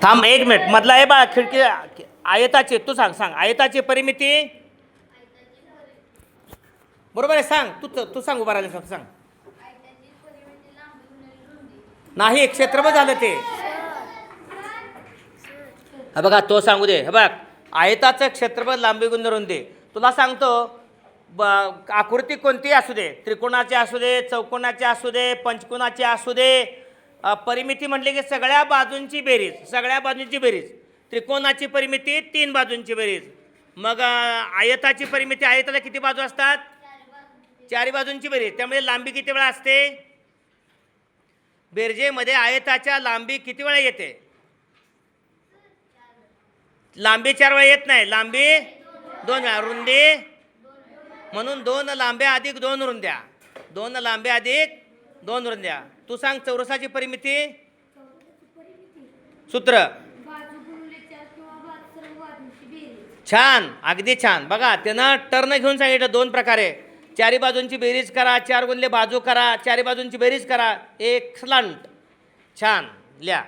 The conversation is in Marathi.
थांब एक मिनिट मधला आहे बा खिडकी आयताची तू सांग सांग आयताची परिमिती बरोबर आहे सांग तू सांग उभा राहिला सांग नाही क्षेत्रफळ झालं ते हा बघा तो सांगू दे हे बघ आयताचं क्षेत्रफळ लांबी गुणिले रुंदी तुला सांगतो आकृती कोणतीही असू दे त्रिकोणाची असू दे चौकोनाची असू दे पंचकोनाची असू दे परिमिती म्हटली की सगळ्या बाजूंची बेरीज त्रिकोणाची परिमिती 3 बाजूंची बेरीज मग आयताची परिमिती आयताला किती बाजू असतात 4 बाजूंची बेरीज त्यामुळे लांबी किती वेळा असते बेरजेमध्ये आयताच्या लांबी किती वेळा येते लांबी 4 वेळा येत नाही लांबी 2 वेळा रुंदी म्हणून 2 लांब्या अधिक 2 रुंद्या 2 लांब्या अधिक 2 रुंद्या तू सांग चौरसाची परिमिती सूत्र छान अगदी छान बघा त्यानं टर्न घेऊन सांगितलं 2 प्रकारे 4 बाजूंची बेरीज करा 4 गुणिले बाजू करा 4 बाजूंची बेरीज करा एक स्लंट छान लिहा